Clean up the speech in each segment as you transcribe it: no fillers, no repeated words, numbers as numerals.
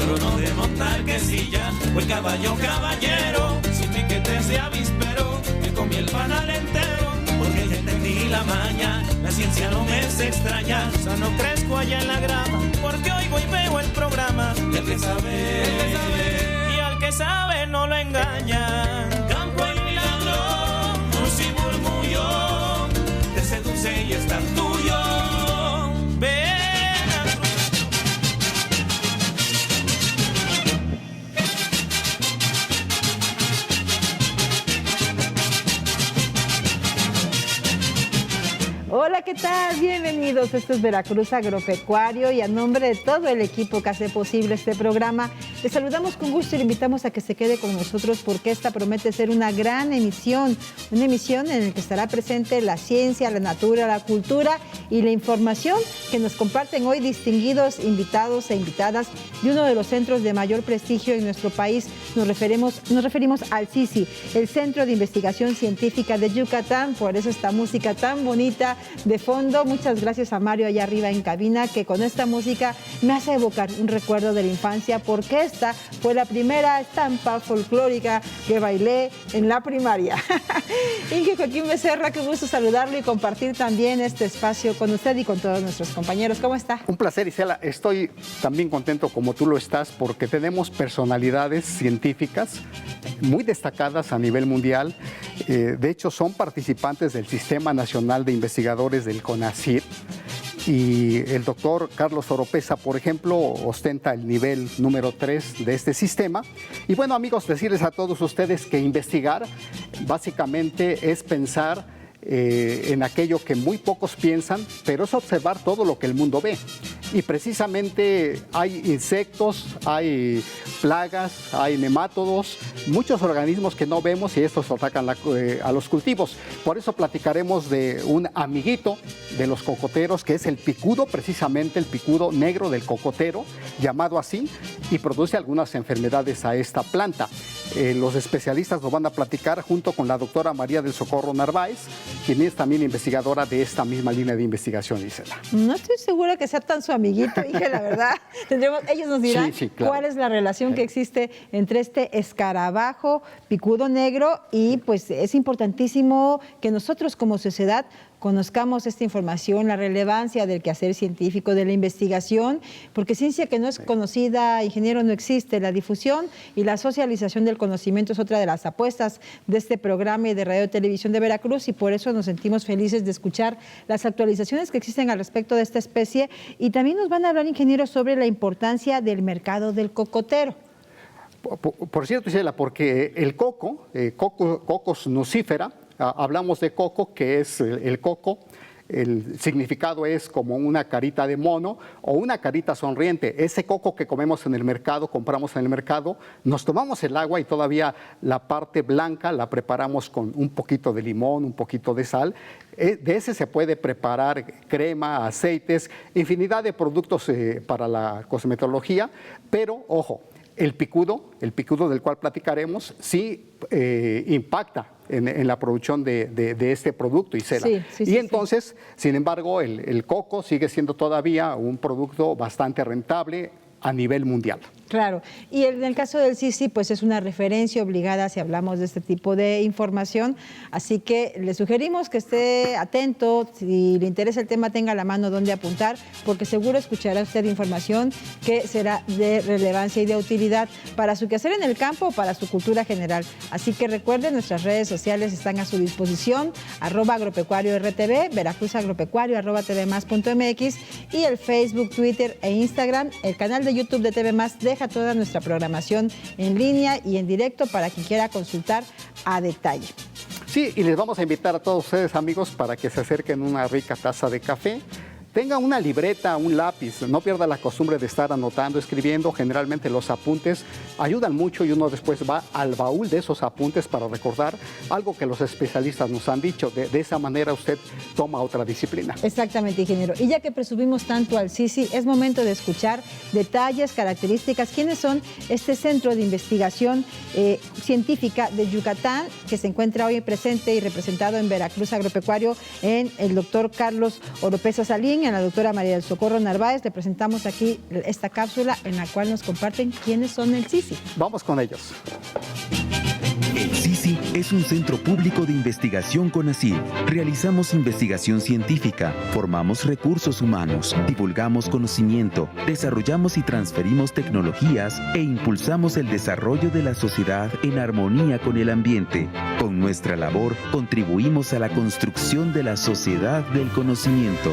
trono de montar quesilla, o el caballo caballero, sin piquetes de avispero, que comí el panal entero, porque ya entendí la maña, la ciencia no me es extraña, sano crezco allá en la grama, porque oigo y veo el programa, y al que sabe, y al que sabe no lo engañan. Campo y milagro, luz y murmullo, te seduce y es tan tuyo. Hola, ¿qué tal? Bienvenidos. Esto es Veracruz Agropecuario y a nombre de todo el equipo que hace posible este programa, les saludamos con gusto y le invitamos a que se quede con nosotros porque esta promete ser una gran emisión, una emisión en la que estará presente la ciencia, la natura, la cultura y la información que nos comparten hoy distinguidos invitados e invitadas de uno de los centros de mayor prestigio en nuestro país. Nos referimos al CICI, el Centro de Investigación Científica de Yucatán, por eso esta música tan bonita de fondo. Muchas gracias a Mario allá arriba en cabina, que con esta música me hace evocar un recuerdo de la infancia, porque esta fue la primera estampa folclórica que bailé en la primaria. Inge Joaquín Becerra, qué gusto saludarlo y compartir también este espacio con usted y con todos nuestros compañeros. ¿Cómo está? Un placer, Isela. Estoy también contento como tú lo estás, porque tenemos personalidades científicas muy destacadas a nivel mundial. De hecho, son participantes del Sistema Nacional de Investigadores del CONACYT, y el doctor Carlos Oropesa, por ejemplo, ostenta el nivel número 3 de este sistema. Y bueno, amigos, decirles a todos ustedes que investigar básicamente es pensar en aquello que muy pocos piensan, pero es observar todo lo que el mundo ve. Y precisamente hay insectos, hay plagas, hay nemátodos, muchos organismos que no vemos, y estos atacan a los cultivos. Por eso platicaremos de un amiguito de los cocoteros, que es el picudo, precisamente el picudo negro del cocotero, llamado así, y produce algunas enfermedades a esta planta. Los especialistas nos van a platicar junto con la doctora María del Socorro Narváez, quien es también investigadora de esta misma línea de investigación, Isela. No estoy segura que sea tan su amiguito, dije la verdad. Ellos nos dirán sí, claro, cuál es la relación que existe entre este escarabajo picudo negro, y pues es importantísimo que nosotros como sociedad conozcamos esta información, la relevancia del quehacer científico, de la investigación, porque ciencia que no es conocida, ingeniero, no existe. La difusión y la socialización del conocimiento es otra de las apuestas de este programa y de Radio y Televisión de Veracruz, y por eso nos sentimos felices de escuchar las actualizaciones que existen al respecto de esta especie. Y también nos van a hablar, ingenieros, sobre la importancia del mercado del cocotero. Por cierto, Isela, porque el coco, Cocos nucifera, hablamos de coco, que es el coco, el significado es como una carita de mono o una carita sonriente. Ese coco que comemos en el mercado, compramos en el mercado, nos tomamos el agua y todavía la parte blanca la preparamos con un poquito de limón, un poquito de sal. De ese se puede preparar crema, aceites, infinidad de productos para la cosmetología, pero ojo, el picudo del cual platicaremos, sí impacta en la producción de este producto, Isela. Y entonces, sin embargo, el coco sigue siendo todavía un producto bastante rentable a nivel mundial. Claro, y en el caso del CICI, pues es una referencia obligada si hablamos de este tipo de información, así que le sugerimos que esté atento, si le interesa el tema tenga a la mano donde apuntar, porque seguro escuchará usted información que será de relevancia y de utilidad para su quehacer en el campo o para su cultura general. Así que recuerden, nuestras redes sociales están a su disposición, @agropecuario_RTV, Veracruz Agropecuario, @tvmas.mx, y el Facebook, Twitter e Instagram. El canal de YouTube de TV Más deja toda nuestra programación en línea y en directo para quien quiera consultar a detalle. Sí, y les vamos a invitar a todos ustedes, amigos, para que se acerquen a una rica taza de café. Tenga una libreta, un lápiz, no pierda la costumbre de estar anotando, escribiendo. Generalmente los apuntes ayudan mucho y uno después va al baúl de esos apuntes para recordar algo que los especialistas nos han dicho. De esa manera usted toma otra disciplina. Exactamente, ingeniero. Y ya que presumimos tanto al CICI, es momento de escuchar detalles, características, quiénes son este Centro de Investigación Científica de Yucatán, que se encuentra hoy presente y representado en Veracruz Agropecuario en el doctor Carlos Oropesa Salín. también a la doctora María del Socorro Narváez. Le presentamos aquí esta cápsula en la cual nos comparten quiénes son el CICI. Vamos con ellos. El CICI es un centro público de investigación CONACYT. Realizamos investigación científica, formamos recursos humanos, divulgamos conocimiento, desarrollamos y transferimos tecnologías e impulsamos el desarrollo de la sociedad en armonía con el ambiente. Con nuestra labor contribuimos a la construcción de la sociedad del conocimiento.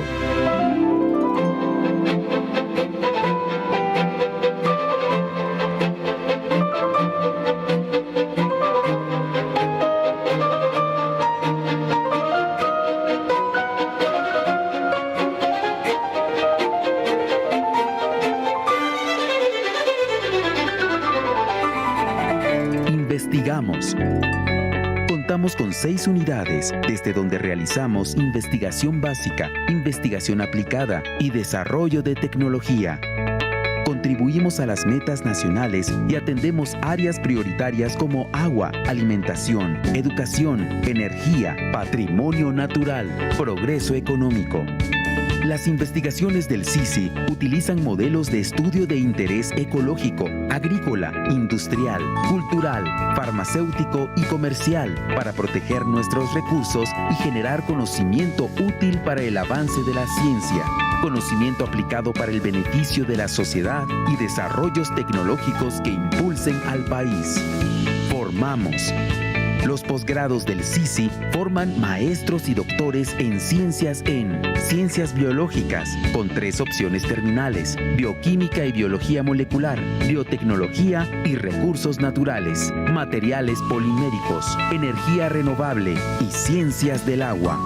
Investigamos. Contamos con 6 unidades, desde donde realizamos investigación básica, investigación aplicada y desarrollo de tecnología. Contribuimos a las metas nacionales y atendemos áreas prioritarias como agua, alimentación, educación, energía, patrimonio natural, progreso económico. Las investigaciones del CICI utilizan modelos de estudio de interés ecológico, agrícola, industrial, cultural, farmacéutico y comercial para proteger nuestros recursos y generar conocimiento útil para el avance de la ciencia, conocimiento aplicado para el beneficio de la sociedad y desarrollos tecnológicos que impulsen al país. Formamos. Los posgrados del CICI forman maestros y doctores en ciencias biológicas, con 3 opciones terminales: bioquímica y biología molecular, biotecnología y recursos naturales, materiales poliméricos, energía renovable y ciencias del agua.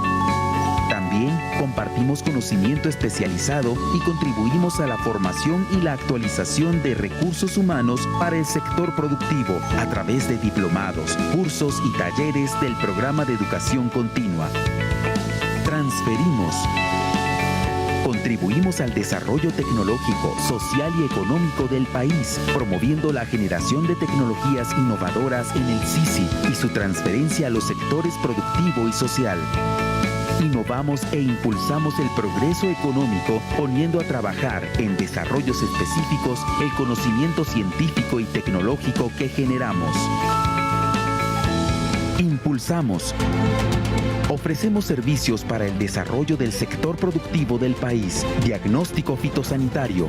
También compartimos conocimiento especializado y contribuimos a la formación y la actualización de recursos humanos para el sector productivo a través de diplomados, cursos y talleres del programa de educación continua. Transferimos. Contribuimos al desarrollo tecnológico, social y económico del país, promoviendo la generación de tecnologías innovadoras en el CICI y su transferencia a los sectores productivo y social. Innovamos e impulsamos el progreso económico poniendo a trabajar en desarrollos específicos el conocimiento científico y tecnológico que generamos. Impulsamos. Ofrecemos servicios para el desarrollo del sector productivo del país, diagnóstico fitosanitario,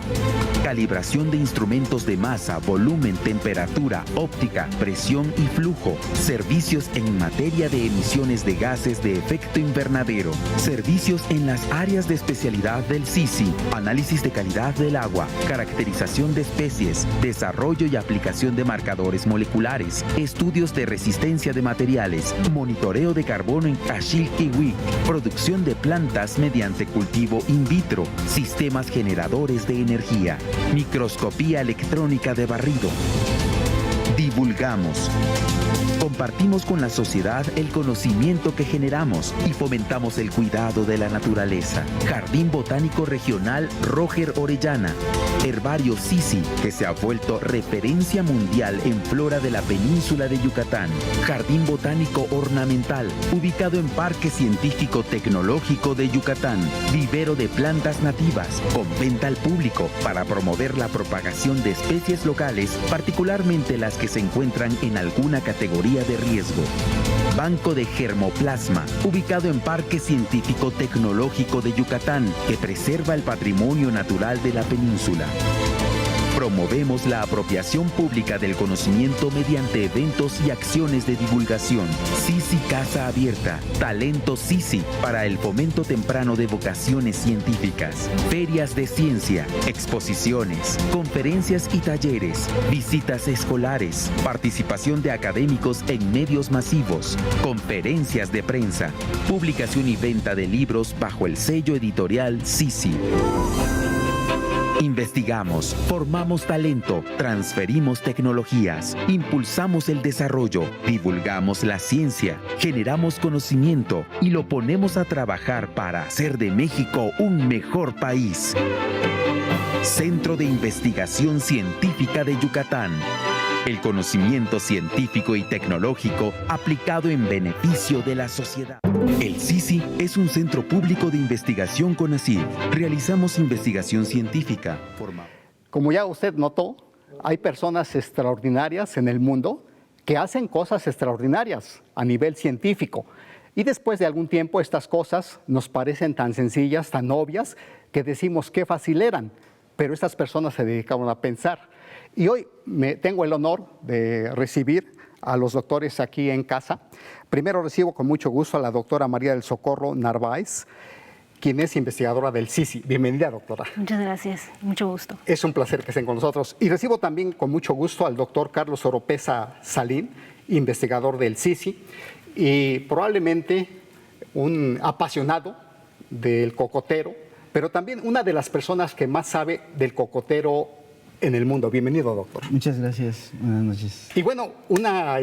calibración de instrumentos de masa, volumen, temperatura, óptica, presión y flujo, servicios en materia de emisiones de gases de efecto invernadero, servicios en las áreas de especialidad del CICI, análisis de calidad del agua, caracterización de especies, desarrollo y aplicación de marcadores moleculares, estudios de resistencia de materiales, monitoreo de carbono en Kashil-Kiwik, producción de plantas mediante cultivo in vitro, sistemas generadores de energía, microscopía electrónica de barrido. Divulgamos. Compartimos con la sociedad el conocimiento que generamos y fomentamos el cuidado de la naturaleza. Jardín Botánico Regional Roger Orellana. Herbario CICI, que se ha vuelto referencia mundial en flora de la península de Yucatán. Jardín Botánico Ornamental, ubicado en Parque Científico Tecnológico de Yucatán. Vivero de plantas nativas, con venta al público para promover la propagación de especies locales, particularmente las que se encuentran en alguna categoría de riesgo. Banco de Germoplasma, ubicado en Parque Científico Tecnológico de Yucatán, que preserva el patrimonio natural de la península. Promovemos la apropiación pública del conocimiento mediante eventos y acciones de divulgación. CICI Casa Abierta, Talento CICI, para el fomento temprano de vocaciones científicas. Ferias de ciencia, exposiciones, conferencias y talleres, visitas escolares, participación de académicos en medios masivos, conferencias de prensa, publicación y venta de libros bajo el sello editorial CICI. Investigamos, formamos talento, transferimos tecnologías, impulsamos el desarrollo, divulgamos la ciencia, generamos conocimiento y lo ponemos a trabajar para hacer de México un mejor país. Centro de Investigación Científica de Yucatán. el conocimiento científico y tecnológico aplicado en beneficio de la sociedad. El CICI es un centro público de investigación CONACYT. Realizamos investigación científica. Como ya usted notó, hay personas extraordinarias en el mundo que hacen cosas extraordinarias a nivel científico. Y después de algún tiempo estas cosas nos parecen tan sencillas, tan obvias, que decimos qué fácil eran. Pero estas personas se dedicaban a pensar. Y hoy tengo el honor de recibir a los doctores aquí en casa. Primero recibo con mucho gusto a la doctora María del Socorro Narváez, quien es investigadora del CICI. Bienvenida, doctora. Muchas gracias, mucho gusto. Es un placer que estén con nosotros. Y recibo también con mucho gusto al doctor Carlos Oropesa Salín, investigador del CICI, y probablemente un apasionado del cocotero, pero también una de las personas que más sabe del cocotero en el mundo. Bienvenido, doctor. Muchas gracias. Buenas noches. Y bueno, una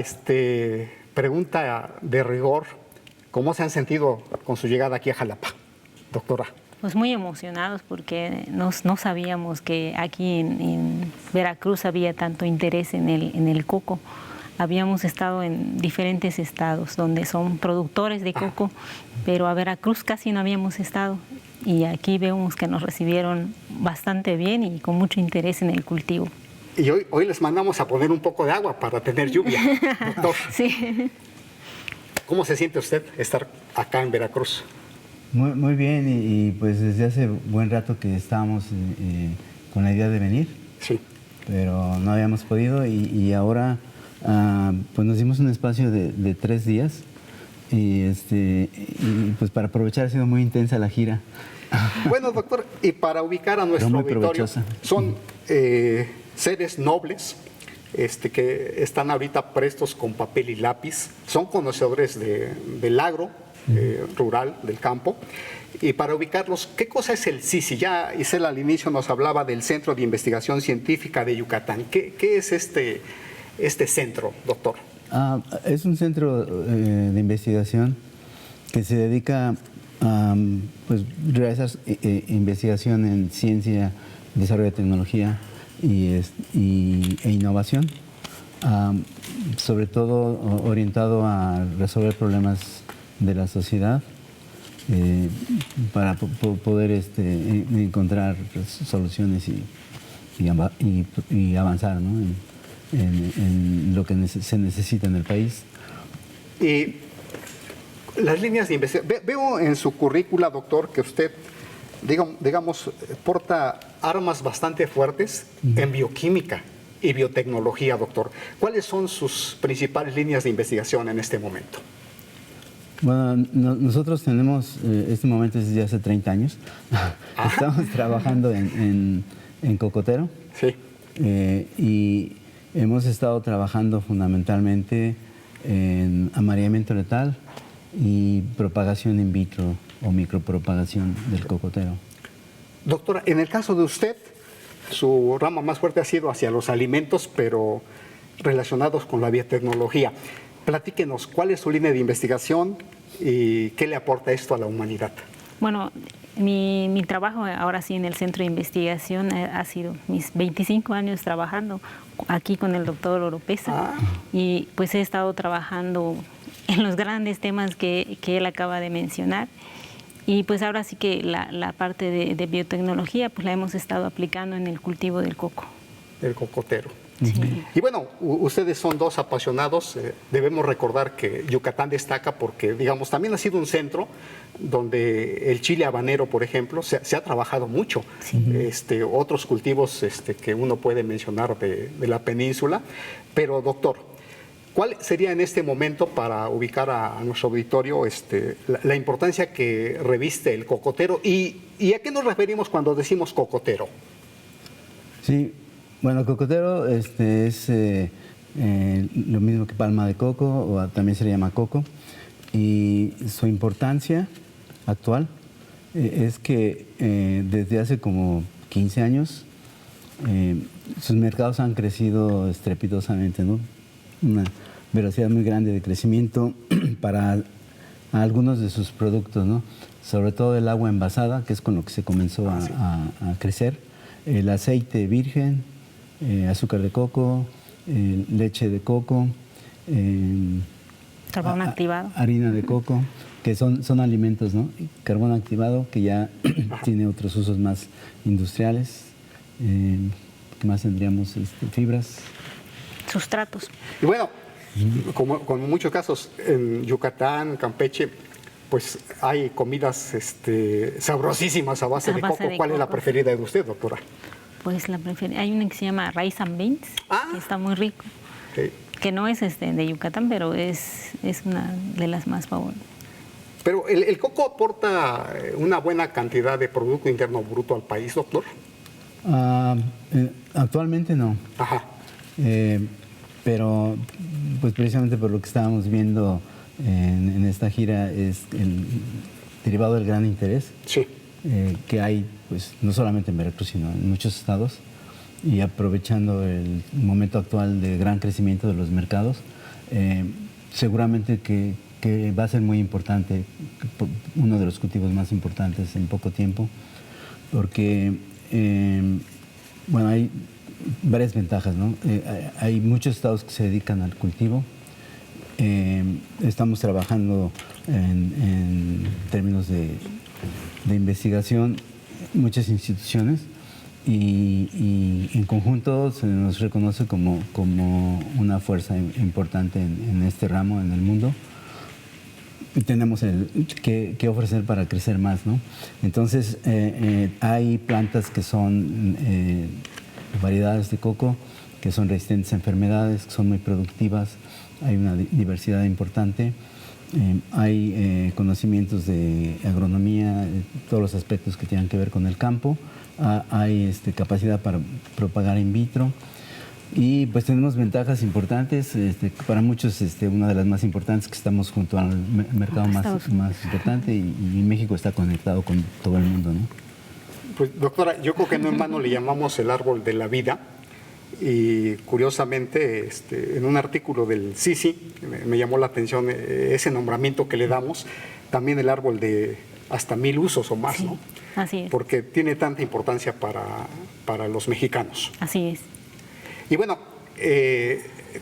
pregunta de rigor. ¿Cómo se han sentido con su llegada aquí a Jalapa, doctora? Pues muy emocionados porque no sabíamos que aquí en Veracruz había tanto interés en el coco. Habíamos estado en diferentes estados donde son productores de coco, pero a Veracruz casi no habíamos estado. Y aquí vemos que nos recibieron bastante bien y con mucho interés en el cultivo. Y hoy les mandamos a poner un poco de agua para tener lluvia, doctor. Sí. ¿Cómo se siente usted estar acá en Veracruz? Muy bien, y pues desde hace buen rato que estábamos con la idea de venir, sí, pero no habíamos podido y ahora pues nos dimos un espacio de 3 días y pues para aprovechar ha sido muy intensa la gira. Bueno, doctor, y para ubicar a nuestro auditorio, son seres nobles que están ahorita prestos con papel y lápiz, son conocedores del agro rural, del campo. Y para ubicarlos, ¿qué cosa es el CICI? Ya Isela al inicio nos hablaba del Centro de Investigación Científica de Yucatán. ¿Qué es este centro, doctor? Es un centro de investigación que se dedica a pues, realizar investigación en ciencia, desarrollo de tecnología e innovación, sobre todo orientado a resolver problemas de la sociedad para poder encontrar soluciones y avanzar, ¿no? en lo que se necesita en el país. Y las líneas de investigación. Veo en su currícula, doctor, que usted, digamos, porta armas bastante fuertes en bioquímica y biotecnología, doctor. ¿Cuáles son sus principales líneas de investigación en este momento? Bueno, nosotros tenemos, este momento es desde hace 30 años, estamos trabajando en cocotero. Sí. Y hemos estado trabajando fundamentalmente en amareamiento letal y propagación in vitro o micropropagación del cocotero. Doctora, en el caso de usted, su rama más fuerte ha sido hacia los alimentos, pero relacionados con la biotecnología. Platíquenos, ¿cuál es su línea de investigación y qué le aporta esto a la humanidad? Bueno, mi trabajo ahora sí en el Centro de Investigación ha sido mis 25 años trabajando aquí con el doctor Oropesa y pues he estado trabajando en los grandes temas que él acaba de mencionar y pues ahora sí que la parte de biotecnología pues la hemos estado aplicando en el cultivo del coco. Del cocotero. Sí. Y bueno, ustedes son dos apasionados. Debemos recordar que Yucatán destaca porque, digamos, también ha sido un centro donde el chile habanero, por ejemplo, se ha trabajado mucho. Sí. Otros cultivos que uno puede mencionar de la península. Pero, doctor, ¿cuál sería en este momento, para ubicar a nuestro auditorio, la importancia que reviste el cocotero? ¿Y a qué nos referimos cuando decimos cocotero? Sí. Bueno, cocotero es lo mismo que palma de coco, o también se le llama coco, y su importancia actual es que desde hace como 15 años sus mercados han crecido estrepitosamente, ¿no? Una velocidad muy grande de crecimiento para algunos de sus productos, ¿no? Sobre todo el agua envasada, que es con lo que se comenzó a crecer, el aceite virgen, azúcar de coco, leche de coco, Carbón activado. harina de coco, que son alimentos, ¿no? Carbón activado, que ya tiene otros usos más industriales. ¿Qué más tendríamos? Fibras. Sustratos. Y bueno, como en muchos casos en Yucatán, Campeche, pues hay comidas sabrosísimas a base de coco. ¿Cuál es la preferida de usted, doctora? Pues la preferida. Hay una que se llama Rice and Beans, que está muy rico. Okay. Que no es de Yucatán, pero es una de las más favoritas. Pero ¿el coco aporta una buena cantidad de Producto Interno Bruto al país, doctor? Actualmente no. Ajá. Pero pues precisamente por lo que estábamos viendo en esta gira es el derivado del gran interés que hay, pues no solamente en Veracruz, sino en muchos estados, y aprovechando el momento actual de gran crecimiento de los mercados, seguramente que va a ser muy importante, uno de los cultivos más importantes en poco tiempo, porque bueno, hay varias ventajas, ¿no? Hay muchos estados que se dedican al cultivo. Estamos trabajando en términos de investigación, muchas instituciones, y en conjunto se nos reconoce como una fuerza importante en este ramo en el mundo. Y tenemos que ofrecer para crecer más, ¿no? Entonces, hay plantas que son variedades de coco que son resistentes a enfermedades, que son muy productivas, hay una diversidad importante, hay conocimientos de agronomía, todos los aspectos que tienen que ver con el campo, hay capacidad para propagar in vitro, y pues tenemos ventajas importantes, para muchos una de las más importantes, que estamos junto al mercado más importante, y México está conectado con todo el mundo, ¿no? Pues doctora, yo creo que no en vano le llamamos el árbol de la vida, y curiosamente en un artículo del CICI me llamó la atención ese nombramiento que le damos, también el árbol de hasta 1000 usos o más, sí, ¿no? Así es. Porque tiene tanta importancia para los mexicanos. Así es. Y bueno,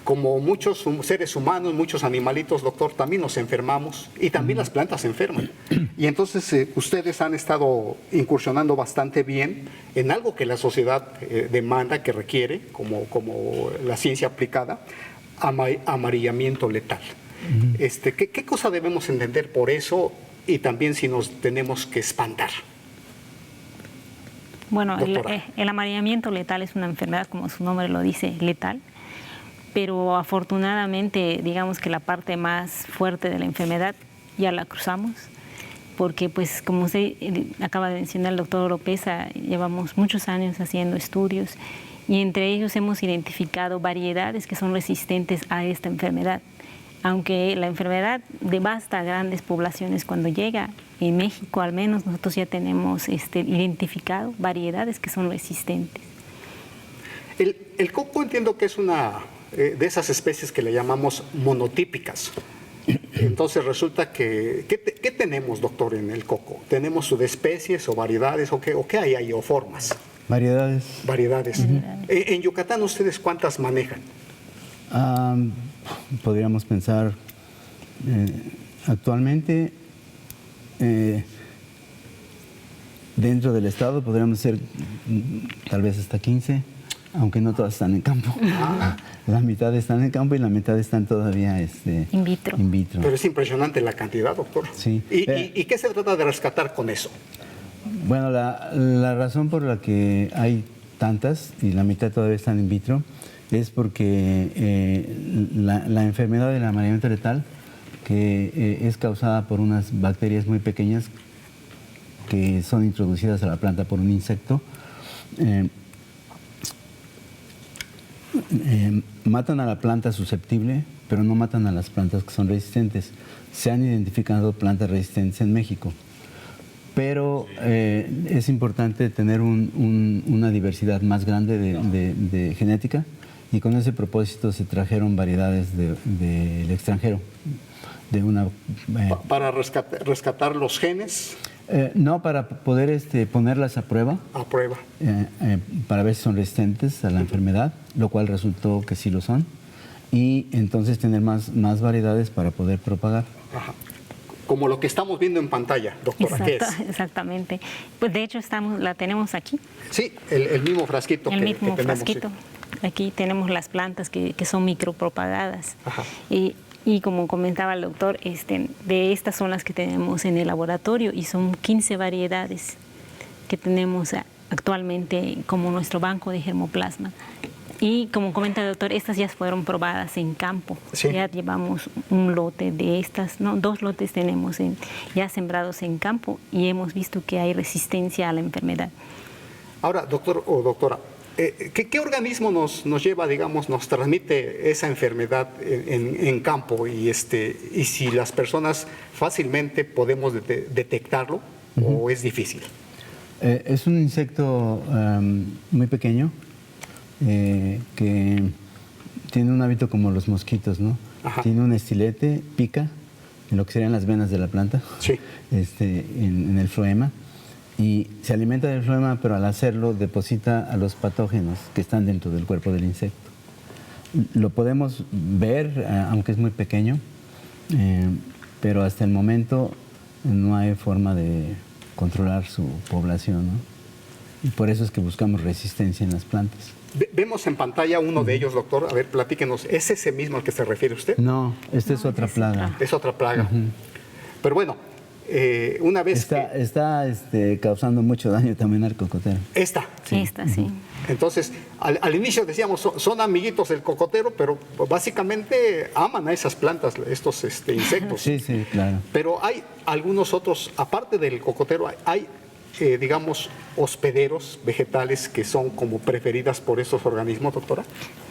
como muchos seres humanos, muchos animalitos, doctor, también nos enfermamos, y también las plantas se enferman. Y entonces ustedes han estado incursionando bastante bien en algo que la sociedad demanda, que requiere, como la ciencia aplicada, amarillamiento letal. ¿Qué cosa debemos entender por eso, y también si nos tenemos que espantar? Bueno, el amarillamiento letal es una enfermedad, como su nombre lo dice, letal, pero afortunadamente, digamos que la parte más fuerte de la enfermedad ya la cruzamos, porque pues como usted acaba de mencionar, el doctor Oropesa, llevamos muchos años haciendo estudios, y entre ellos hemos identificado variedades que son resistentes a esta enfermedad. Aunque la enfermedad devasta grandes poblaciones cuando llega, en México al menos nosotros ya tenemos identificado variedades que son resistentes. El coco entiendo que es una de esas especies que le llamamos monotípicas. Entonces resulta que, ¿qué tenemos, doctor, en el coco? ¿Tenemos subespecies o variedades o qué hay ahí, o formas? Variedades. Variedades. En Yucatán, ¿ustedes cuántas manejan? Podríamos pensar actualmente dentro del estado podríamos ser tal vez hasta 15, aunque no todas están en campo. La mitad están en campo y la mitad están todavía in vitro. Pero es impresionante la cantidad, doctor. Sí. ¿Y qué se trata de rescatar con eso? Bueno, la razón por la que hay tantas y la mitad todavía están in vitro es porque la enfermedad del amarillamiento letal, que es causada por unas bacterias muy pequeñas que son introducidas a la planta por un insecto, matan a la planta susceptible, pero no matan a las plantas que son resistentes. Se han identificado plantas resistentes en México, pero es importante tener una diversidad más grande de genética, y con ese propósito se trajeron variedades del extranjero. Para rescatar los genes. No, para poder ponerlas a prueba. A prueba. Para ver si son resistentes a la enfermedad, lo cual resultó que sí lo son. Y entonces tener más variedades para poder propagar. Ajá. Como lo que estamos viendo en pantalla, doctora, ¿qué es? Exactamente. Pues de hecho la tenemos aquí. Sí, el mismo frasquito el mismo que tenemos. frasquito. Sí. Aquí tenemos las plantas que son micropropagadas. Ajá. Y como comentaba el doctor, de estas son las que tenemos en el laboratorio y son 15 variedades que tenemos actualmente como nuestro banco de germoplasma. Y como comenta el doctor, estas ya fueron probadas en campo. Sí. Ya llevamos un lote de estas, no, 2 lotes tenemos ya sembrados en campo y hemos visto que hay resistencia a la enfermedad. Ahora, doctor o doctora, ¿qué organismo nos lleva, digamos, nos transmite esa enfermedad en campo? Y si las personas fácilmente podemos detectarlo, ¿o es difícil? Es un insecto muy pequeño, que tiene un hábito como los mosquitos, ¿no? Ajá. Tiene un estilete, pica en lo que serían las venas de la planta, sí. En el floema, y se alimenta del floema, pero al hacerlo deposita a los patógenos que están dentro del cuerpo del insecto. Lo podemos ver, aunque es muy pequeño, pero hasta el momento no hay forma de controlar su población, ¿no? Y por eso es que buscamos resistencia en las plantas. Vemos en pantalla uno de ellos, doctor. A ver, platíquenos. ¿Es ese mismo al que se refiere usted? No, es otra plaga. Es otra plaga. Pero bueno, una vez Está causando mucho daño también al cocotero. Esta. Sí. Sí. Entonces, al inicio decíamos, son amiguitos del cocotero, pero básicamente aman a esas plantas, estos insectos. Sí, claro. Pero hay algunos otros, aparte del cocotero, hay digamos, hospederos vegetales que son como preferidas por estos organismos, doctora?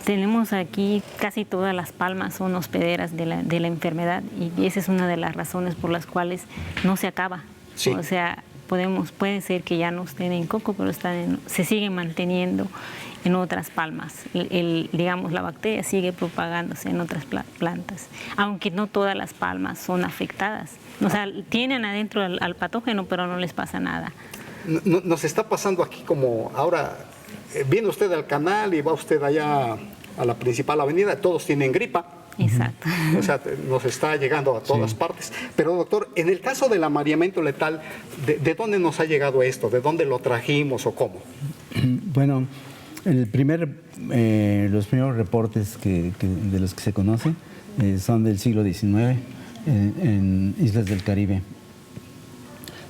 Tenemos aquí casi todas las palmas son hospederas de la enfermedad y esa es una de las razones por las cuales no se acaba. Sí. O sea, puede ser que ya no estén en coco, pero se siguen manteniendo en otras palmas. Digamos, la bacteria sigue propagándose en otras plantas, aunque no todas las palmas son afectadas. O sea, tienen adentro al patógeno, pero no les pasa nada. Nos está pasando aquí como ahora, viene usted al canal y va usted allá a la principal avenida, todos tienen gripa. Exacto. O sea, nos está llegando a todas partes. Pero doctor, en el caso del amareamiento letal, ¿de dónde nos ha llegado esto? ¿De dónde lo trajimos o cómo? Bueno, los primeros reportes de los que se conocen son del siglo XIX en islas del Caribe.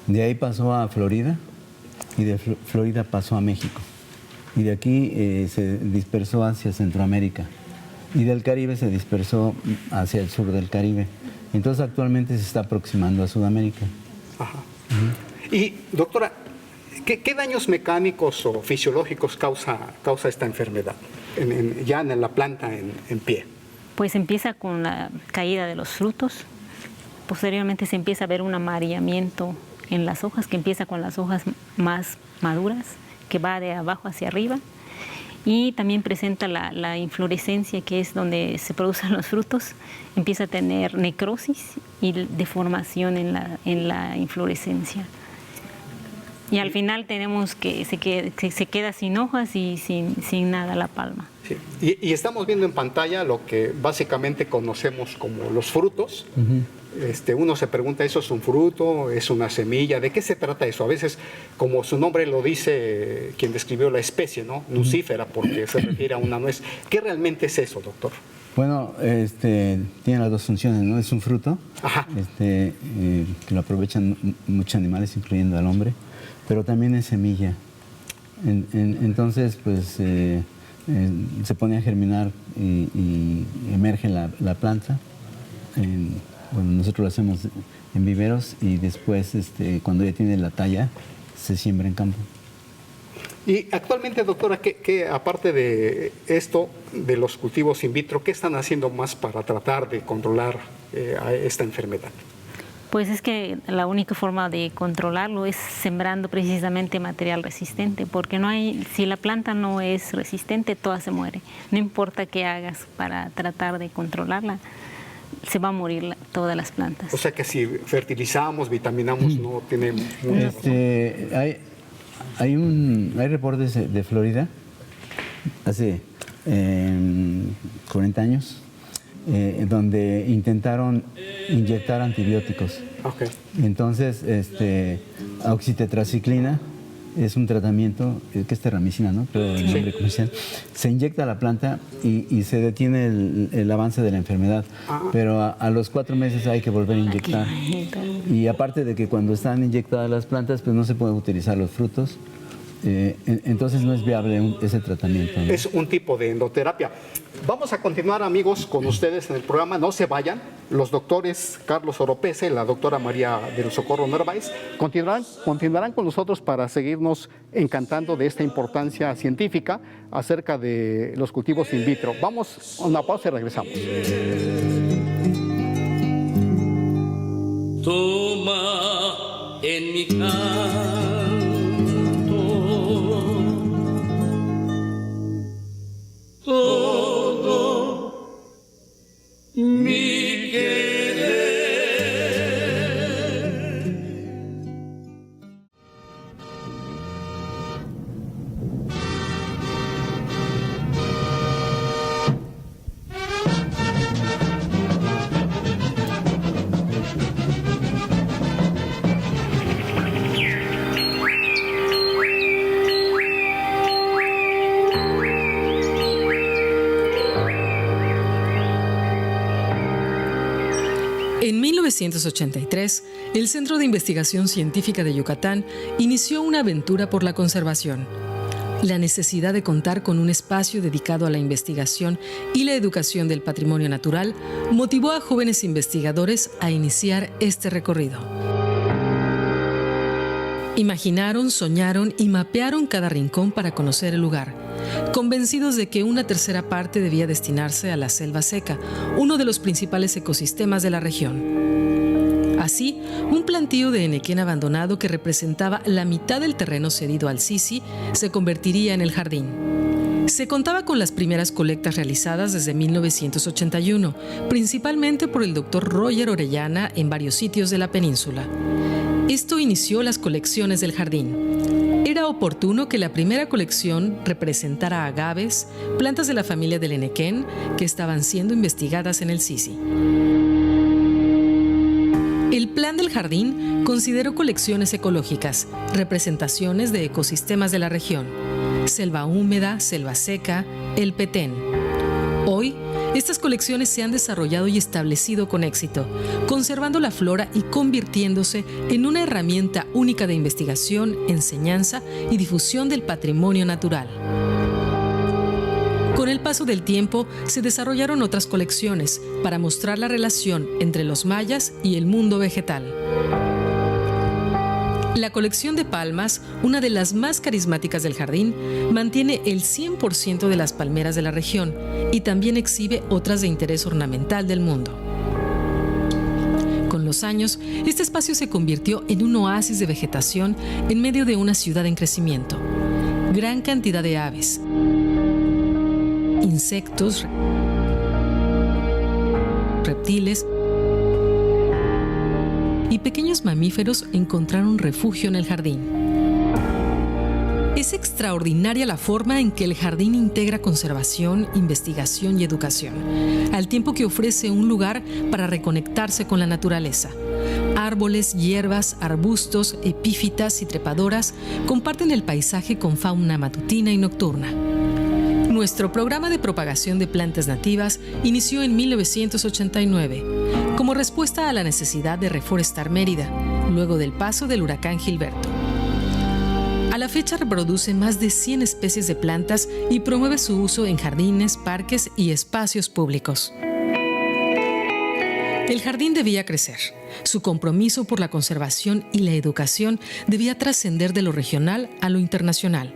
De ahí pasó a Florida y de Florida pasó a México. Y de aquí se dispersó hacia Centroamérica. Y del Caribe se dispersó hacia el sur del Caribe. Entonces actualmente se está aproximando a Sudamérica. Ajá. Y doctora, ¿qué daños mecánicos o fisiológicos causa esta enfermedad ya en la planta en pie? Pues empieza con la caída de los frutos. Posteriormente se empieza a ver un amarillamiento en las hojas, que empieza con las hojas más maduras, que va de abajo hacia arriba. Y también presenta la inflorescencia, que es donde se producen los frutos. Empieza a tener necrosis y deformación en la inflorescencia. Y al final tenemos que se queda sin hojas y sin nada la palma. Sí. Y estamos viendo en pantalla lo que básicamente conocemos como los frutos. Uno se pregunta, ¿eso es un fruto? ¿Es una semilla? ¿De qué se trata eso? A veces, como su nombre lo dice quien describió la especie, ¿no? Nucífera, porque se refiere a una nuez. ¿Qué realmente es eso, doctor? Bueno, tiene las dos funciones, ¿no? Es un fruto, que lo aprovechan muchos animales, incluyendo al hombre, pero también es semilla. Entonces, pues, se pone a germinar y emerge la planta. Bueno, nosotros lo hacemos en viveros y después, cuando ya tiene la talla, se siembra en campo. Y actualmente, doctora, ¿qué aparte de esto, de los cultivos in vitro, qué están haciendo más para tratar de controlar a esta enfermedad? Pues es que la única forma de controlarlo es sembrando precisamente material resistente, porque si la planta no es resistente, toda se muere. No importa qué hagas para tratar de controlarla, se va a morir todas las plantas. O sea que si fertilizamos, vitaminamos, no tiene mucha... Hay reportes de Florida hace 40 años donde intentaron inyectar antibióticos. Okay. Entonces, oxitetraciclina es un tratamiento que es terramicina, ¿no? Pero el nombre comercial. Se inyecta a la planta y se detiene el avance de la enfermedad. Pero a los 4 meses hay que volver a inyectar. Y aparte de que cuando están inyectadas las plantas, pues no se pueden utilizar los frutos. Entonces no es viable ese tratamiento, ¿no? Es un tipo de endoterapia. Vamos a continuar, amigos, con ustedes en el programa. No se vayan. Los doctores Carlos Oropeza y la doctora María del Socorro Narváez continuarán con nosotros para seguirnos encantando de esta importancia científica acerca de los cultivos in vitro. Vamos a una pausa y regresamos. Toma en mi canto todo mi querer. En 1983, el Centro de Investigación Científica de Yucatán inició una aventura por la conservación. La necesidad de contar con un espacio dedicado a la investigación y la educación del patrimonio natural motivó a jóvenes investigadores a iniciar este recorrido. Imaginaron, soñaron y mapearon cada rincón para conocer el lugar, convencidos de que una tercera parte debía destinarse a la selva seca, uno de los principales ecosistemas de la región. Así, un plantío de enequén abandonado que representaba la mitad del terreno cedido al Sisi se convertiría en el jardín. Se contaba con las primeras colectas realizadas desde 1981, principalmente por el Dr. Roger Orellana en varios sitios de la península. Esto inició las colecciones del jardín. Era oportuno que la primera colección representara agaves, plantas de la familia del enequén que estaban siendo investigadas en el Sisi. El plan del jardín consideró colecciones ecológicas, representaciones de ecosistemas de la región, selva húmeda, selva seca, el petén. Hoy, estas colecciones se han desarrollado y establecido con éxito, conservando la flora y convirtiéndose en una herramienta única de investigación, enseñanza y difusión del patrimonio natural. Con el paso del tiempo, se desarrollaron otras colecciones para mostrar la relación entre los mayas y el mundo vegetal. La colección de palmas, una de las más carismáticas del jardín, mantiene el 100% de las palmeras de la región y también exhibe otras de interés ornamental del mundo. Con los años, este espacio se convirtió en un oasis de vegetación en medio de una ciudad en crecimiento. Gran cantidad de aves, insectos, reptiles y pequeños mamíferos encontraron refugio en el jardín. Es extraordinaria la forma en que el jardín integra conservación, investigación y educación, al tiempo que ofrece un lugar para reconectarse con la naturaleza. Árboles, hierbas, arbustos, epífitas y trepadoras comparten el paisaje con fauna matutina y nocturna. Nuestro programa de propagación de plantas nativas inició en 1989, como respuesta a la necesidad de reforestar Mérida, luego del paso del huracán Gilberto. A la fecha reproduce más de 100 especies de plantas y promueve su uso en jardines, parques y espacios públicos. El jardín debía crecer. Su compromiso por la conservación y la educación debía trascender de lo regional a lo internacional.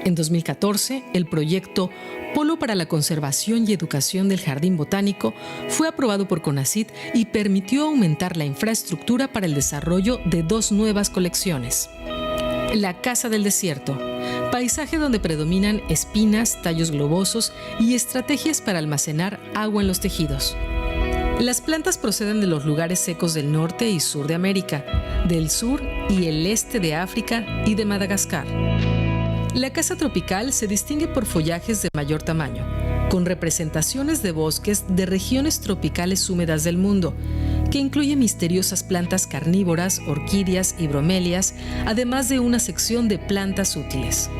En 2014, el proyecto Polo para la Conservación y Educación del Jardín Botánico fue aprobado por CONACYT y permitió aumentar la infraestructura para el desarrollo de 2 nuevas colecciones. La Casa del Desierto, paisaje donde predominan espinas, tallos globosos y estrategias para almacenar agua en los tejidos. Las plantas proceden de los lugares secos del norte y sur de América, del sur y el este de África y de Madagascar. La casa tropical se distingue por follajes de mayor tamaño, con representaciones de bosques de regiones tropicales húmedas del mundo, que incluye misteriosas plantas carnívoras, orquídeas y bromelias, además de una sección de plantas útiles.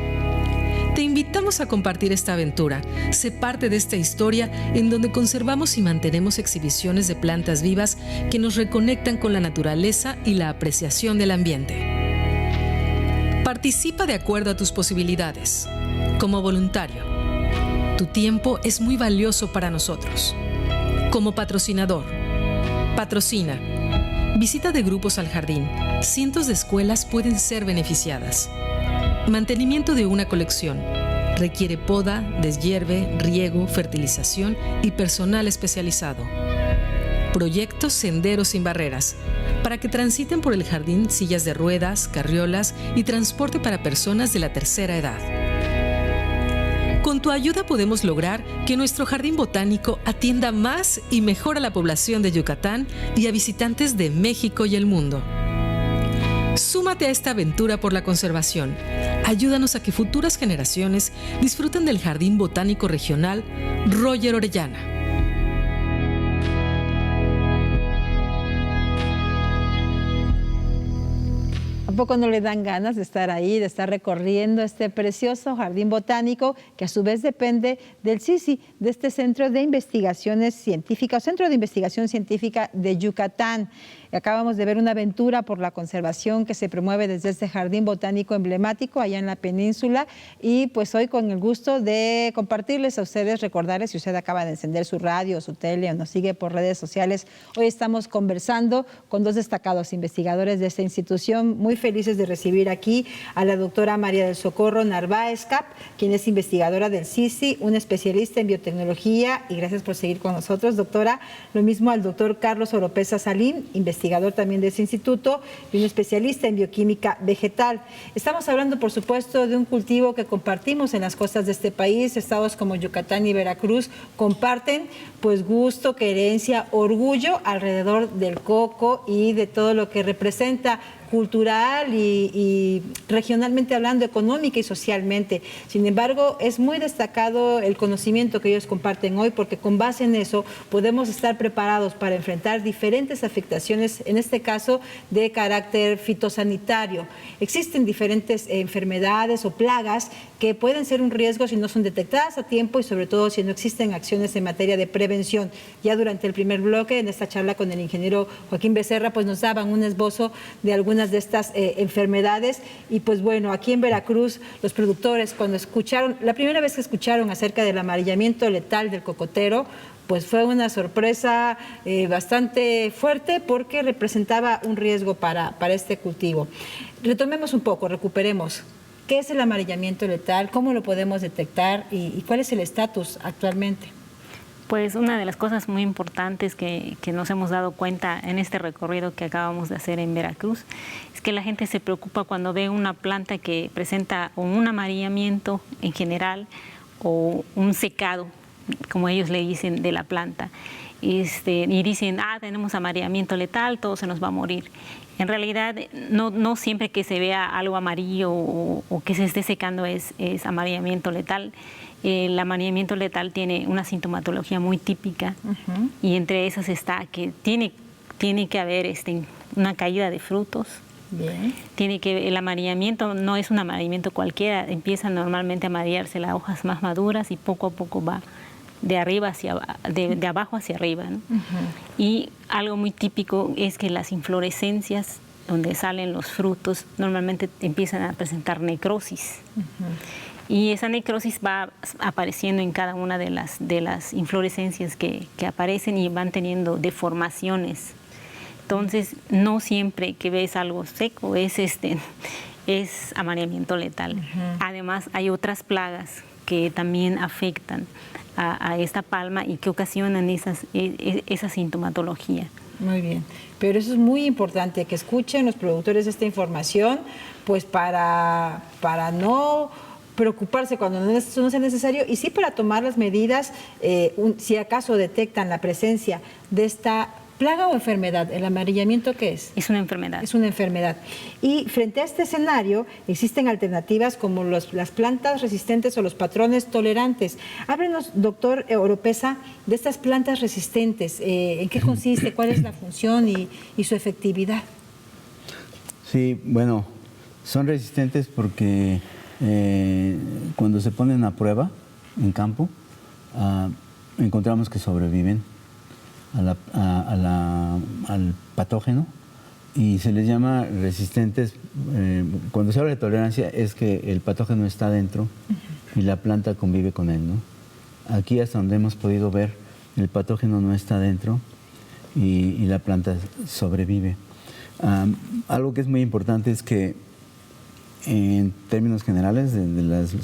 Te invitamos a compartir esta aventura. Sé parte de esta historia en donde conservamos y mantenemos exhibiciones de plantas vivas que nos reconectan con la naturaleza y la apreciación del ambiente. Participa de acuerdo a tus posibilidades. Como voluntario, tu tiempo es muy valioso para nosotros. Como patrocinador, patrocina. Visita de grupos al jardín. Cientos de escuelas pueden ser beneficiadas. Mantenimiento de una colección. Requiere poda, deshierve, riego, fertilización y personal especializado. Proyecto Senderos sin Barreras. Para que transiten por el jardín sillas de ruedas, carriolas y transporte para personas de la tercera edad. Con tu ayuda podemos lograr que nuestro jardín botánico atienda más y mejor a la población de Yucatán y a visitantes de México y el mundo. Súmate a esta aventura por la conservación. Ayúdanos a que futuras generaciones disfruten del Jardín Botánico Regional Roger Orellana. ¿A poco no le dan ganas de estar ahí, de estar recorriendo este precioso jardín botánico que a su vez depende del CICI, de este Centro de Investigaciones Científicas, Centro de Investigación Científica de Yucatán? Acabamos de ver una aventura por la conservación que se promueve desde este jardín botánico emblemático allá en la península, y pues hoy con el gusto de compartirles a ustedes, recordarles, si usted acaba de encender su radio, su tele o nos sigue por redes sociales, hoy estamos conversando con dos destacados investigadores de esta institución, muy felices de recibir aquí a la doctora María del Socorro Narváez Cap, quien es investigadora del CICI, una especialista en biotecnología, y gracias por seguir con nosotros, doctora. Lo mismo al doctor Carlos Oropesa Salín, investigador también de ese instituto y un especialista en bioquímica vegetal. Estamos hablando, por supuesto, de un cultivo que compartimos en las costas de este país. Estados como Yucatán y Veracruz comparten pues gusto, querencia, orgullo alrededor del coco y de todo lo que representa cultural y regionalmente hablando, económica y socialmente. Sin embargo, es muy destacado el conocimiento que ellos comparten hoy, porque con base en eso podemos estar preparados para enfrentar diferentes afectaciones, en este caso de carácter fitosanitario. Existen diferentes enfermedades o plagas que pueden ser un riesgo si no son detectadas a tiempo y sobre todo si no existen acciones en materia de prevención. Ya durante el primer bloque, en esta charla con el ingeniero Joaquín Becerra, pues nos daban un esbozo de algunas de estas enfermedades, y pues bueno, aquí en Veracruz los productores, cuando escucharon, la primera vez que escucharon acerca del amarillamiento letal del cocotero, pues fue una sorpresa bastante fuerte, porque representaba un riesgo para este cultivo. Retomemos un poco, recuperemos. ¿Qué es el amarillamiento letal? ¿Cómo lo podemos detectar? ¿Y cuál es el estatus actualmente? Pues una de las cosas muy importantes que nos hemos dado cuenta en este recorrido que acabamos de hacer en Veracruz es que la gente se preocupa cuando ve una planta que presenta un amarillamiento en general o un secado, como ellos le dicen, de la planta. Y dicen, tenemos amarillamiento letal, todo se nos va a morir. En realidad, no siempre que se vea algo amarillo o que se esté secando es amarillamiento letal. El amarillamiento letal tiene una sintomatología muy típica, y entre esas está que tiene que haber una caída de frutos. Bien. El amarillamiento no es un amarillamiento cualquiera, empieza normalmente a amarillarse las hojas más maduras y poco a poco va de abajo hacia arriba, ¿no? Y algo muy típico es que las inflorescencias donde salen los frutos normalmente empiezan a presentar necrosis. Y esa necrosis va apareciendo en cada una de las inflorescencias que aparecen, y van teniendo deformaciones. Entonces, no siempre que ves algo seco es amarillamiento letal. Además, hay otras plagas que también afectan a esta palma y que ocasionan esa sintomatología. Muy bien, pero eso es muy importante, que escuchen los productores esta información, pues para no preocuparse cuando no sea necesario y sí para tomar las medidas si acaso detectan la presencia de esta plaga o enfermedad. ¿El amarillamiento qué es? Es una enfermedad. Es una enfermedad. Y frente a este escenario existen alternativas como las plantas resistentes o los patrones tolerantes. Háblenos, doctor Oropesa, de estas plantas resistentes. ¿En qué consiste? ¿Cuál es la función y su efectividad? Sí, bueno, son resistentes porque cuando se ponen a prueba en campo, encontramos que sobreviven al patógeno y se les llama resistentes. Cuando se habla de tolerancia es que el patógeno está dentro y la planta convive con él, ¿no? Aquí hasta donde hemos podido ver, el patógeno no está dentro y la planta sobrevive. Algo que es muy importante es que en términos generales de las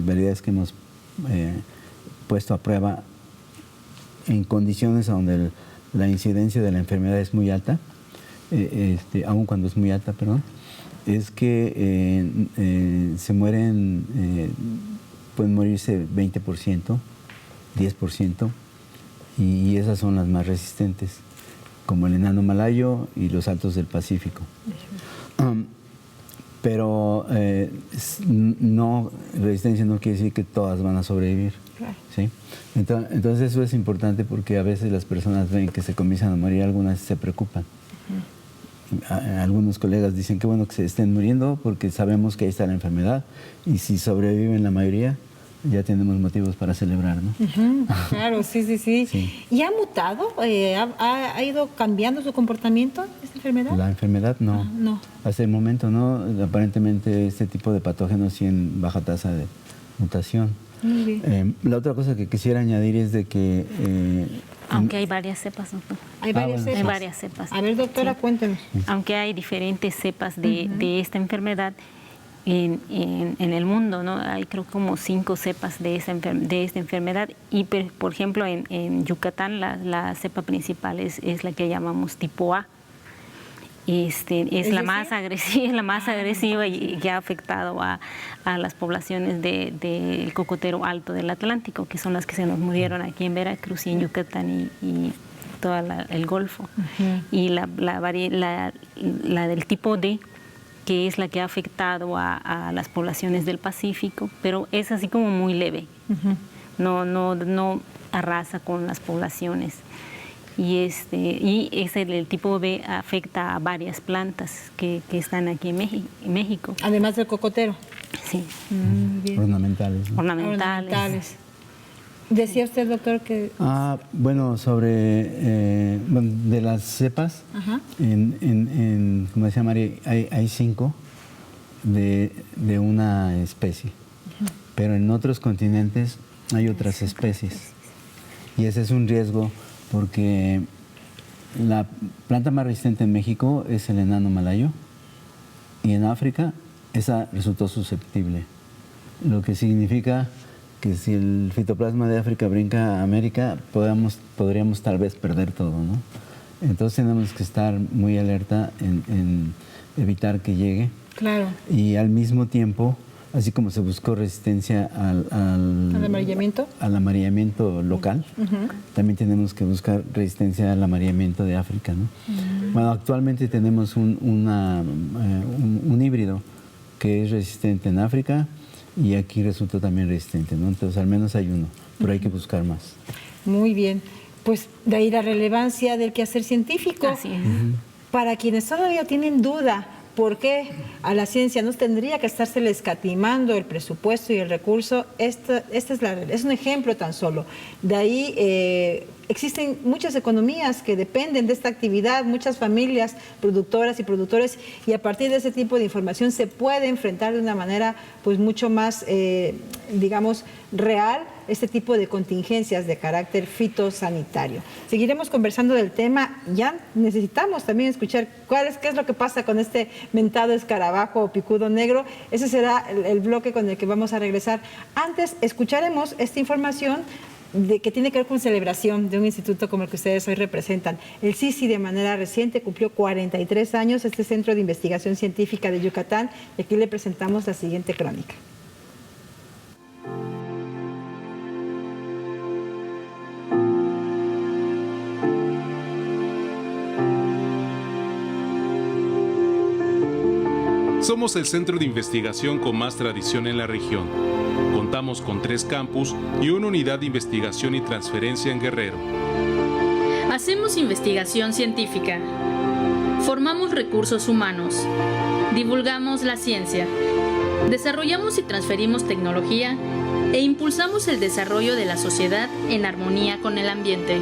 variedades que hemos puesto a prueba en condiciones donde la incidencia de la enfermedad es muy alta, aun cuando es muy alta, perdón, es que se mueren, pueden morirse 20%, 10%, y esas son las más resistentes, como el enano malayo y los altos del Pacífico. Pero resistencia no quiere decir que todas van a sobrevivir. Claro. ¿Sí? Entonces eso es importante porque a veces las personas ven que se comienzan a morir, algunas se preocupan. Algunos colegas dicen que bueno que se estén muriendo porque sabemos que ahí está la enfermedad y si sobreviven la mayoría, ya tenemos motivos para celebrar, ¿no? Claro, sí. ¿Y ha mutado? ¿Ha ido cambiando su comportamiento esta enfermedad? La enfermedad no. No. Hasta el momento no. Aparentemente este tipo de patógenos tienen baja tasa de mutación. Muy bien. La otra cosa que quisiera añadir es de que... aunque hay varias cepas, doctor. Hay varias cepas. Hay varias cepas. A ver, doctora, cuéntenos. Aunque hay diferentes cepas de esta enfermedad, en el mundo, ¿no? Hay creo como 5 cepas de esta enfermedad y por ejemplo en Yucatán la cepa principal es la que llamamos tipo A. Es la más agresiva y que ha afectado a las poblaciones del cocotero alto del Atlántico, que son las que se nos murieron aquí en Veracruz y en Yucatán y todo el Golfo. Y la del tipo D, que es la que ha afectado a las poblaciones del Pacífico, pero es así como muy leve, no arrasa con las poblaciones. Y el tipo B afecta a varias plantas que están aquí en México. Además del cocotero. Sí. Bien. Ornamentales, ¿no? Ornamentales. Decía usted, doctor, que... Bueno, sobre de las cepas, como decía María, hay 5 de una especie, pero en otros continentes hay otras especies. Y ese es un riesgo porque la planta más resistente en México es el enano malayo y en África esa resultó susceptible, lo que significa que si el fitoplasma de África brinca a América, podríamos tal vez perder todo, ¿no? Entonces tenemos que estar muy alerta en evitar que llegue. Claro. Y al mismo tiempo, así como se buscó resistencia al amarillamiento local, también tenemos que buscar resistencia al amarillamiento de África, ¿no? Bueno, actualmente tenemos un híbrido que es resistente en África, y aquí resultó también resistente, ¿no? Entonces al menos hay uno, pero hay que buscar más. Muy bien, pues de ahí la relevancia del quehacer científico. Así es. Para quienes todavía tienen duda, ¿por qué a la ciencia no tendría que estársele escatimando el presupuesto y el recurso? Este es un ejemplo tan solo. De ahí existen muchas economías que dependen de esta actividad, muchas familias productoras y productores, y a partir de ese tipo de información se puede enfrentar de una manera pues mucho más, digamos, real este tipo de contingencias de carácter fitosanitario. Seguiremos conversando del tema. Ya necesitamos también escuchar qué es lo que pasa con este mentado escarabajo o picudo negro. Ese será el bloque con el que vamos a regresar. Antes escucharemos esta información que tiene que ver con celebración de un instituto como el que ustedes hoy representan. El CICI de manera reciente cumplió 43 años, este Centro de Investigación Científica de Yucatán, y aquí le presentamos la siguiente crónica. Somos el centro de investigación con más tradición en la región. Contamos con 3 campus y una unidad de investigación y transferencia en Guerrero. Hacemos investigación científica. Formamos recursos humanos. Divulgamos la ciencia. Desarrollamos y transferimos tecnología e impulsamos el desarrollo de la sociedad en armonía con el ambiente.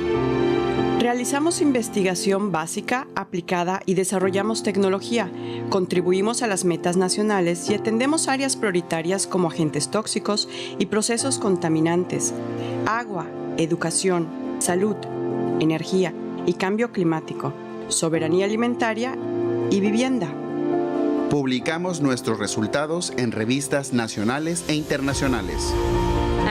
Realizamos investigación básica, aplicada y desarrollamos tecnología. Contribuimos a las metas nacionales y atendemos áreas prioritarias como agentes tóxicos y procesos contaminantes, agua, educación, salud, energía y cambio climático, soberanía alimentaria y vivienda. Publicamos nuestros resultados en revistas nacionales e internacionales.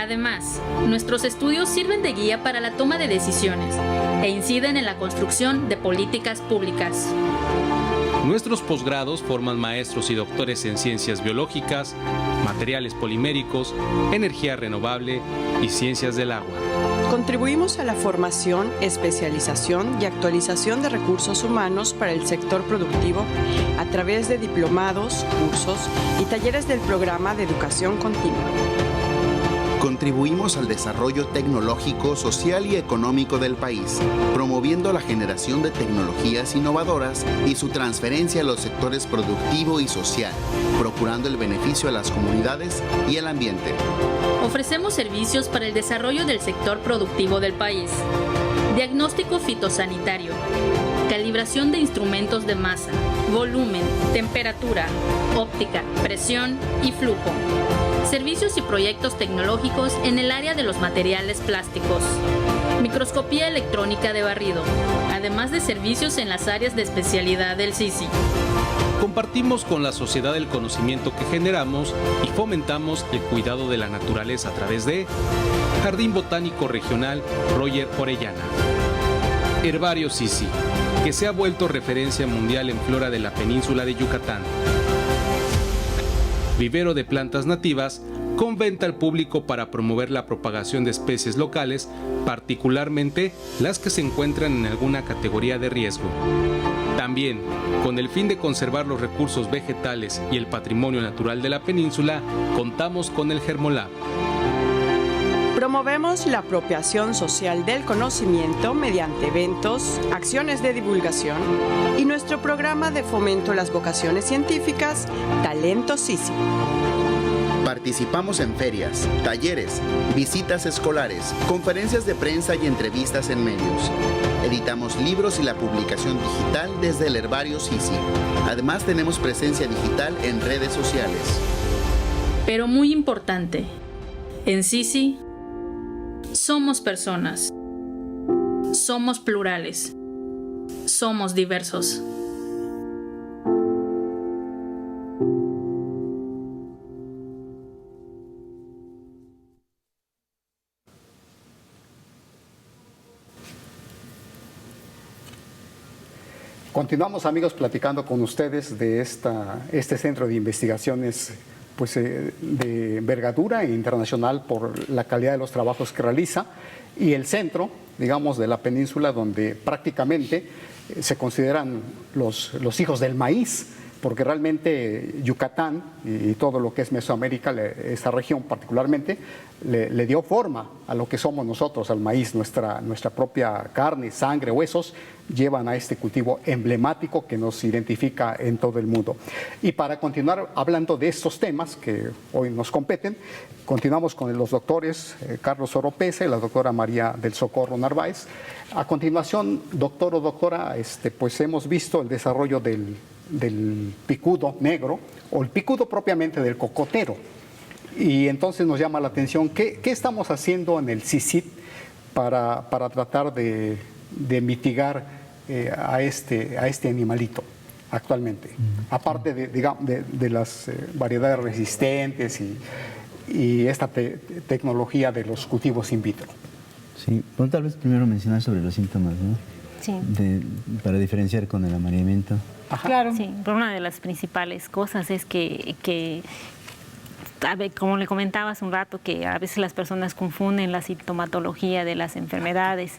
Además, nuestros estudios sirven de guía para la toma de decisiones e inciden en la construcción de políticas públicas. Nuestros posgrados forman maestros y doctores en ciencias biológicas, materiales poliméricos, energía renovable y ciencias del agua. Contribuimos a la formación, especialización y actualización de recursos humanos para el sector productivo a través de diplomados, cursos y talleres del programa de educación continua. Contribuimos al desarrollo tecnológico, social y económico del país, promoviendo la generación de tecnologías innovadoras y su transferencia a los sectores productivo y social, procurando el beneficio a las comunidades y al ambiente. Ofrecemos servicios para el desarrollo del sector productivo del país. Diagnóstico fitosanitario, calibración de instrumentos de masa, volumen, temperatura, óptica, presión y flujo. Servicios y proyectos tecnológicos en el área de los materiales plásticos. Microscopía electrónica de barrido, además de servicios en las áreas de especialidad del CICI. Compartimos con la sociedad el conocimiento que generamos y fomentamos el cuidado de la naturaleza a través de Jardín Botánico Regional Roger Orellana. Herbario CICI, que se ha vuelto referencia mundial en flora de la península de Yucatán. Vivero de plantas nativas con venta al público para promover la propagación de especies locales, particularmente las que se encuentran en alguna categoría de riesgo. También, con el fin de conservar los recursos vegetales y el patrimonio natural de la península, contamos con el Germolab. Promovemos la apropiación social del conocimiento mediante eventos, acciones de divulgación y nuestro programa de fomento a las vocaciones científicas, Talento CICI. Participamos en ferias, talleres, visitas escolares, conferencias de prensa y entrevistas en medios. Editamos libros y la publicación digital desde el Herbario CICI. Además, tenemos presencia digital en redes sociales. Pero muy importante, en CICI somos personas, somos plurales, somos diversos. Continuamos, amigos, platicando con ustedes de este centro de investigaciones pues, de envergadura internacional por la calidad de los trabajos que realiza, y el centro, digamos, de la península donde prácticamente se consideran los hijos del maíz, porque realmente Yucatán y todo lo que es Mesoamérica, esa región particularmente, le dio forma a lo que somos nosotros, al maíz. Nuestra propia carne, sangre, huesos llevan a este cultivo emblemático que nos identifica en todo el mundo. Y para continuar hablando de estos temas que hoy nos competen, continuamos con los doctores Carlos Oropesa y la doctora María del Socorro Narváez. A continuación, doctor o doctora, pues hemos visto el desarrollo del picudo negro, o el picudo propiamente del cocotero. Y entonces nos llama la atención, ¿qué estamos haciendo en el CICIT para tratar de mitigar a este animalito actualmente? Aparte de las variedades resistentes y esta tecnología de los cultivos in vitro. Sí, bueno, tal vez primero mencionar sobre los síntomas, ¿no? Sí. Para diferenciar con el amarillamiento. Claro. Sí, pero una de las principales cosas es que como le comentaba hace un rato, que a veces las personas confunden la sintomatología de las enfermedades.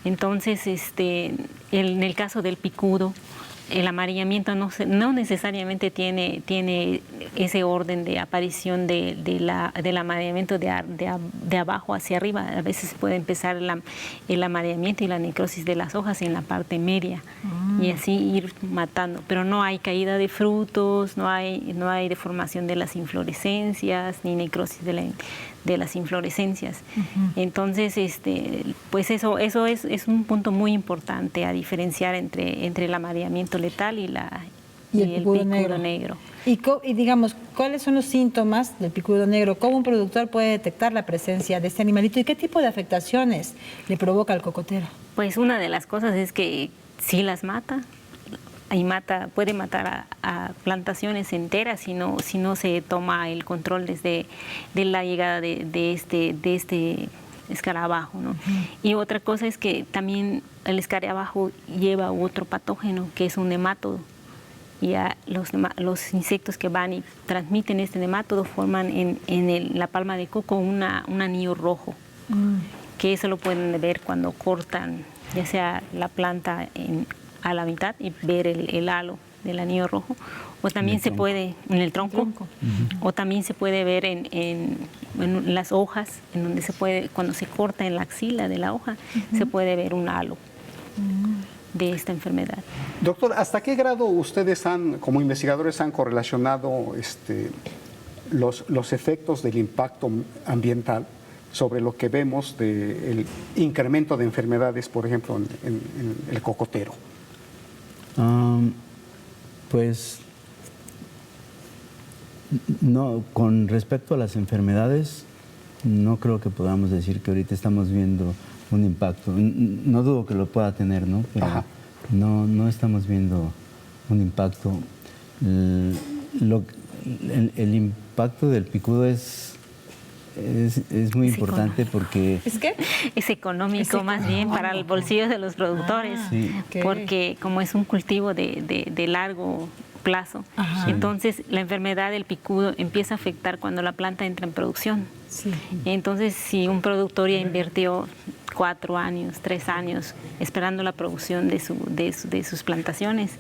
Entonces, en el caso del picudo, el amarillamiento no necesariamente tiene ese orden de aparición del amarillamiento de abajo hacia arriba. A veces puede empezar el amarillamiento y la necrosis de las hojas en la parte media y así ir matando. Pero no hay caída de frutos, no hay deformación de las inflorescencias ni necrosis de las inflorescencias. Entonces, pues eso es un punto muy importante a diferenciar entre el amarillamiento letal y el picudo negro. Y digamos, ¿cuáles son los síntomas del picudo negro? ¿Cómo un productor puede detectar la presencia de este animalito y qué tipo de afectaciones le provoca al cocotero? Pues una de las cosas es que sí las mata. Y puede matar a plantaciones enteras si no se toma el control desde la llegada de este escarabajo, ¿no? Y otra cosa es que también el escarabajo lleva otro patógeno que es un nemátodo. Y los insectos que van y transmiten este nemátodo forman en la palma de coco un anillo rojo, que eso lo pueden ver cuando cortan ya sea la planta a la mitad y ver el halo del anillo rojo, o también se puede en el tronco. O también se puede ver en las hojas, en donde se puede, cuando se corta en la axila de la hoja, se puede ver un halo de esta enfermedad. Doctor, ¿hasta qué grado ustedes como investigadores han correlacionado los efectos del impacto ambiental sobre lo que vemos del incremento de enfermedades, por ejemplo, en el cocotero? Pues no, con respecto a las enfermedades, no creo que podamos decir que ahorita estamos viendo un impacto. No dudo que lo pueda tener, ¿no? Pero no estamos viendo un impacto. El impacto del picudo es muy importante porque... ¿Es qué? Es económico más bien para el bolsillo de los productores, porque como es un cultivo de largo plazo, entonces la enfermedad del picudo empieza a afectar cuando la planta entra en producción. Entonces, si un productor ya invirtió 4 años, 3 años esperando la producción de sus plantaciones,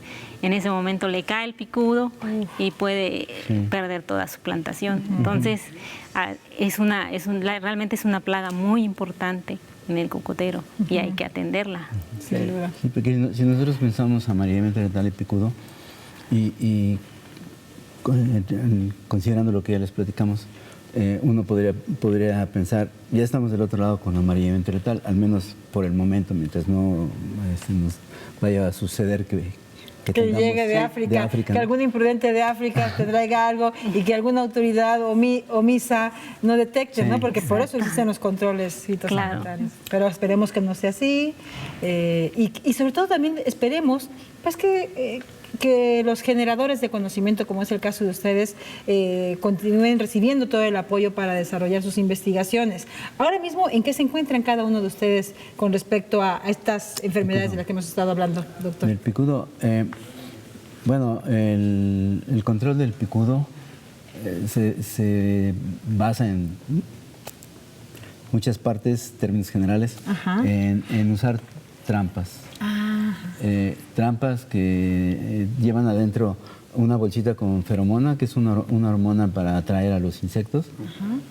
en ese momento le cae el picudo y puede perder toda su plantación. Entonces, realmente es una plaga muy importante en el cocotero y hay que atenderla. Sí, porque si nosotros pensamos amarillamiento letal y picudo, y considerando lo que ya les platicamos, uno podría pensar, ya estamos del otro lado con amarillamiento letal, al menos por el momento, mientras no nos vaya a suceder que llegue de África, que algún imprudente de África te traiga algo y que alguna autoridad omisa no detecte, ¿no? Porque por eso existen los controles fitosanitarios. Pero esperemos que no sea así y sobre todo también esperemos pues que los generadores de conocimiento, como es el caso de ustedes, continúen recibiendo todo el apoyo para desarrollar sus investigaciones. Ahora mismo, ¿en qué se encuentran cada uno de ustedes con respecto a estas enfermedades de las que hemos estado hablando, doctor? El picudo, bueno, el control del picudo se basa en muchas partes, términos generales, en usar trampas. Trampas que llevan adentro una bolsita con feromona, que es una hormona para atraer a los insectos,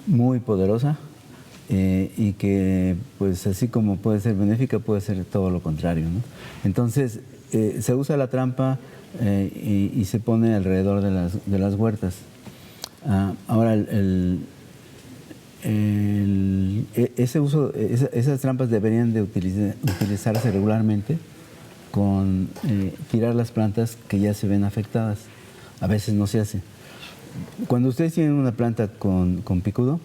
muy poderosa, y que, pues así como puede ser benéfica, puede ser todo lo contrario, ¿no? Entonces, se usa la trampa y se pone alrededor de las huertas. Ahora, esas trampas deberían de utilizarse regularmente con tirar las plantas que ya se ven afectadas. A veces no se hace. Cuando ustedes tienen una planta con picudo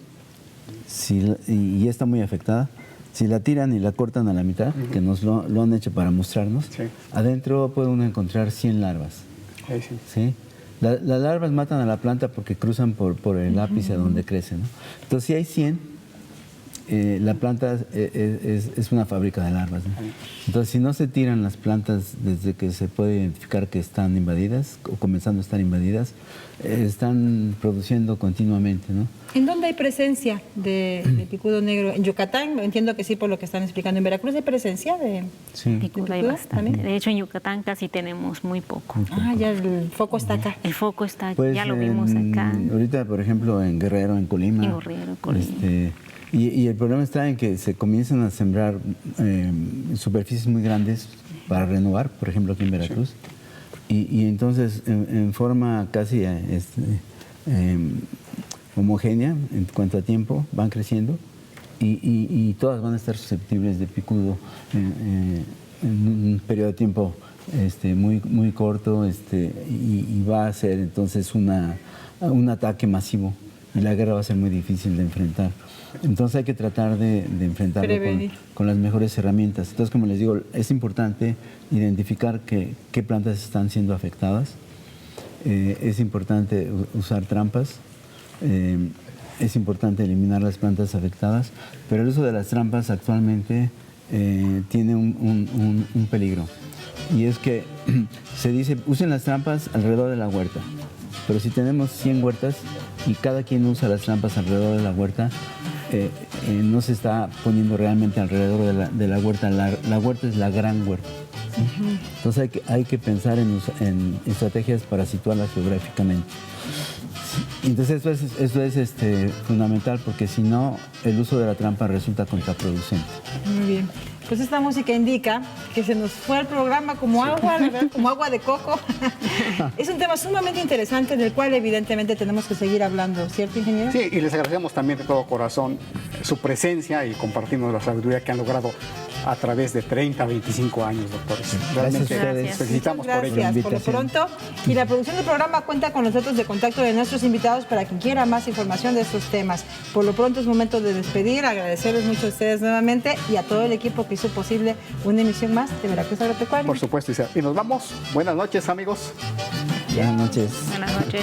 y ya está muy afectada, si la tiran y la cortan a la mitad, que nos lo han hecho para mostrarnos, adentro puede uno encontrar 100 larvas. ¿Sí? Las larvas matan a la planta porque cruzan por el ápice donde crecen, ¿no? Entonces, si hay 100, la planta es una fábrica de larvas, ¿no? Entonces, si no se tiran las plantas desde que se puede identificar que están invadidas o comenzando a estar invadidas, están produciendo continuamente, ¿no? ¿En dónde hay presencia de picudo negro? ¿En Yucatán? Entiendo que sí, por lo que están explicando. ¿En Veracruz hay presencia de picudo? Hay bastante. De hecho, en Yucatán casi tenemos muy poco. Ya el foco está acá. El foco está aquí, pues ya lo vimos acá. Ahorita, por ejemplo, en Guerrero, en Colima. En Guerrero, Colima. Y el problema está en que se comienzan a sembrar superficies muy grandes para renovar, por ejemplo, aquí en Veracruz. Y entonces, en forma casi homogénea en cuanto a tiempo, van creciendo y todas van a estar susceptibles de picudo en un periodo de tiempo muy corto y va a ser entonces un ataque masivo y la guerra va a ser muy difícil de enfrentar. Entonces hay que tratar de enfrentarlo con las mejores herramientas. Entonces, como les digo, es importante identificar qué plantas están siendo afectadas. Es importante usar trampas. Es importante eliminar las plantas afectadas. Pero el uso de las trampas actualmente tiene un peligro. Y es que se dice, usen las trampas alrededor de la huerta. Pero si tenemos 100 huertas y cada quien usa las trampas alrededor de la huerta, no se está poniendo realmente alrededor de la huerta. La huerta es la gran huerta. Entonces hay que pensar en estrategias para situarla geográficamente. Entonces esto es fundamental porque si no, el uso de la trampa resulta contraproducente. Muy bien. Pues esta música indica que se nos fue el programa como agua, ¿verdad? Como agua de coco. Es un tema sumamente interesante del cual evidentemente tenemos que seguir hablando, ¿cierto, ingeniero? Sí, y les agradecemos también de todo corazón su presencia y compartirnos la sabiduría que han logrado a través de 30, 25 años, doctores. Realmente les felicitamos por ello. Gracias por lo pronto. Y la producción del programa cuenta con los datos de contacto de nuestros invitados para quien quiera más información de estos temas. Por lo pronto es momento de despedir, agradecerles mucho a ustedes nuevamente y a todo el equipo que hizo posible una emisión más de Veracruz Agropecuario. Por supuesto, Isabel. Y nos vamos. Buenas noches, amigos. Buenas noches. Buenas noches.